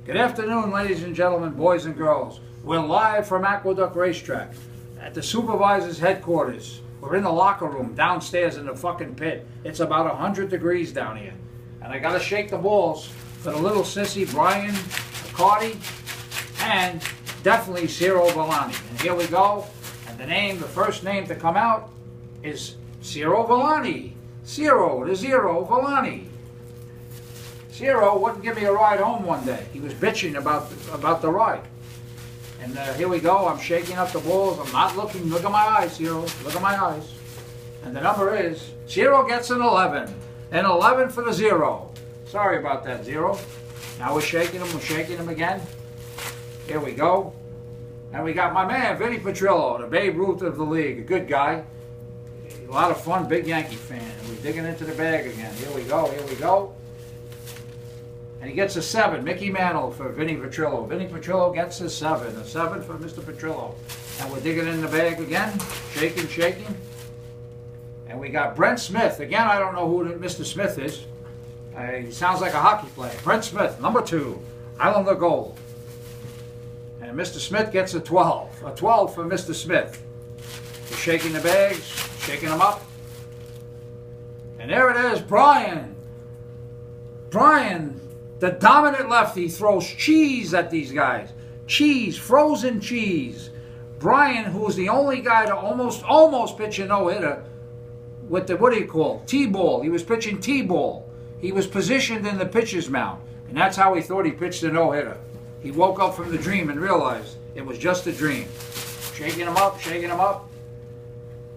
Good afternoon, ladies and gentlemen, boys and girls. We're live from Aqueduct Racetrack at the supervisor's headquarters. We're in the locker room downstairs in the fucking pit. It's about 100 degrees down here. And I gotta shake the balls for the little sissy Brian Accardi and definitely Ciro Villani. And here we go. And the first name to come out is Ciro Villani. Ciro, the Zero Villani. Ciro wouldn't give me a ride home one day. He was bitching about the ride. And here we go. I'm shaking up the balls. I'm not looking. Look at my eyes, Ciro. Look at my eyes. And the number is, Ciro gets an 11. An 11 for the Zero. Sorry about that, Zero. Now we're shaking him. We're shaking him again. Here we go. And we got my man, Vinny Petrillo, the Babe Ruth of the league. A good guy. A lot of fun, big Yankee fan. And we're digging into the bag again. Here we go. Here we go. And he gets a 7. Mickey Mantle for Vinny Petrillo. Vinny Petrillo gets a 7. A 7 for Mr. Petrillo. And we're digging in the bag again. Shaking, shaking. And we got Brent Smith. Again, I don't know who Mr. Smith is. He sounds like a hockey player. Brent Smith, number 2. Islander Gold. And Mr. Smith gets a 12. A 12 for Mr. Smith. We're shaking the bags. Shaking them up. And there it is, Brian. Brian. The dominant lefty throws cheese at these guys. Cheese, frozen cheese. Brian, who's the only guy to almost pitch a no-hitter with the, what do you call, T-ball. He was pitching T-ball. He was positioned in the pitcher's mound. And that's how he thought he pitched a no-hitter. He woke up from the dream and realized it was just a dream. Shaking him up, shaking him up.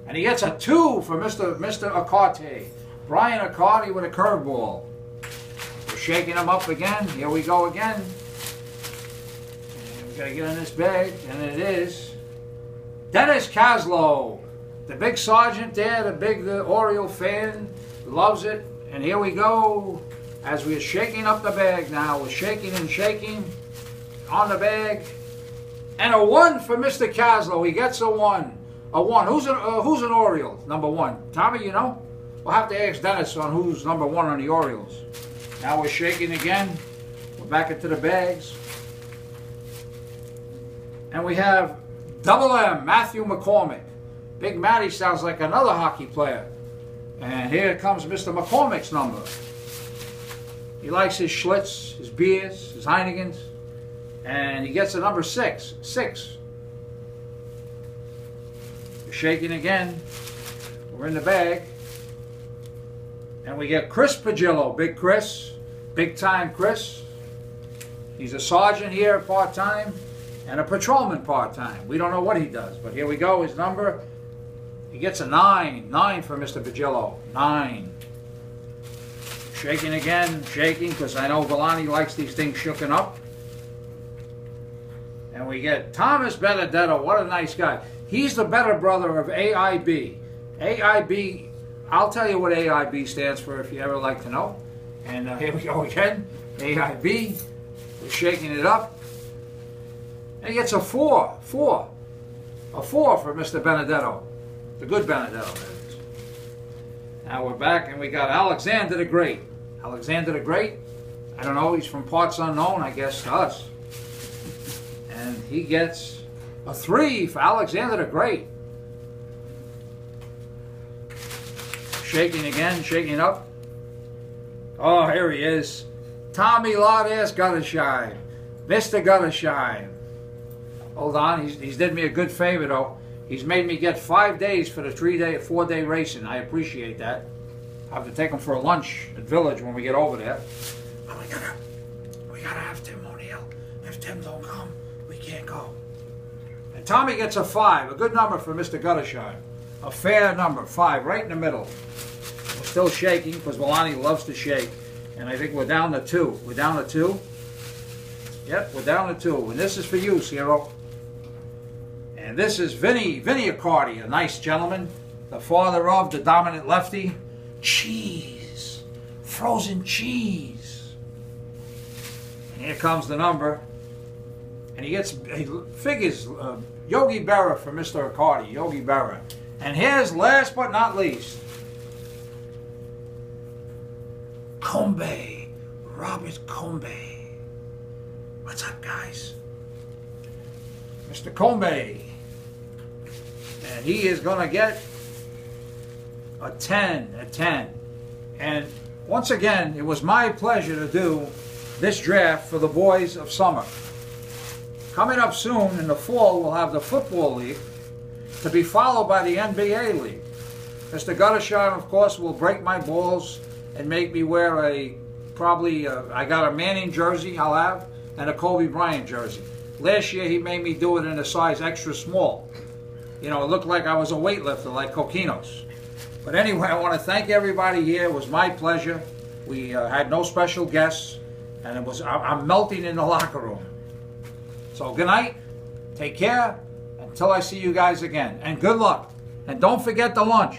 And he gets a 2 for Mr. Accardi. Brian Accardi with a curveball. Shaking them up again. Here we go again. And we gotta get in this bag, and it is Dennis Caslow, the big sergeant there, the big Oriole fan, loves it. And here we go. As we're shaking up the bag now, we're shaking and shaking on the bag, and a 1 for Mr. Caslow. He gets a 1. A 1. Who's an Oriole? Number 1. Tommy, you know? We'll have to ask Dennis on who's number 1 on the Orioles. Now we're shaking again. We're back into the bags. And we have Double M, Matthew McCormick. Big Matty sounds like another hockey player. And here comes Mr. McCormick's number. He likes his Schlitz, his beers, his Heineken's. And he gets a number 6. 6. We're shaking again. We're in the bag. And we get Chris Pagillo, Big Chris, big time Chris. He's a sergeant here part-time and a patrolman part-time. We don't know what he does, but here we go, his number. He gets a 9. 9 for Mr. Pagillo. 9. Shaking again, shaking, because I know Villani likes these things shooken up. And we get Thomas Benedetto. What a nice guy. He's the better brother of AIB. AIB, I'll tell you what AIB stands for if you ever like to know. And here we go again. AIB. We're shaking it up. And he gets a 4. 4. A 4 for Mr. Benedetto. The good Benedetto, that is. Now we're back and we got Alexander the Great. Alexander the Great. I don't know. He's from parts unknown, I guess, to us. And he gets a 3 for Alexander the Great. Shaking again, shaking up. Oh, here he is. Tommy Lourdes Guttersheim. Mr. Guttersheim. Hold on, he's did me a good favor though. He's made me get 5 days for the 4-day racing. I appreciate that. I have to take him for a lunch at Village when we get over there. But we gotta have Tim O'Neill. If Tim don't come, we can't go. And Tommy gets a 5, a good number for Mr. Guttersheim. A fair number, 5, right in the middle. We're still shaking because Villani loves to shake. And I think we're down to 2. We're down to 2. Yep, we're down to 2. And this is for you, Ciro. And this is Vinny Accardi, a nice gentleman. The father of the dominant lefty. Cheese. Frozen cheese. And here comes the number. And he figures Yogi Berra for Mr. Accardi. Yogi Berra. And here's, last but not least, Combe, Robert Combe. What's up, guys? Mr. Combe. And he is going to get a 10, a 10. And once again, it was my pleasure to do this draft for the boys of summer. Coming up soon in the fall, we'll have the Football League to be followed by the NBA League. Mr. Guttershot, of course, will break my balls and make me wear I got a Manning jersey I'll have and a Kobe Bryant jersey. Last year he made me do it in a size extra small. You know, it looked like I was a weightlifter like Coquinos. But anyway, I want to thank everybody here. It was my pleasure. We had no special guests, and I'm melting in the locker room. So good night, take care, until I see you guys again, and good luck. And don't forget the lunch.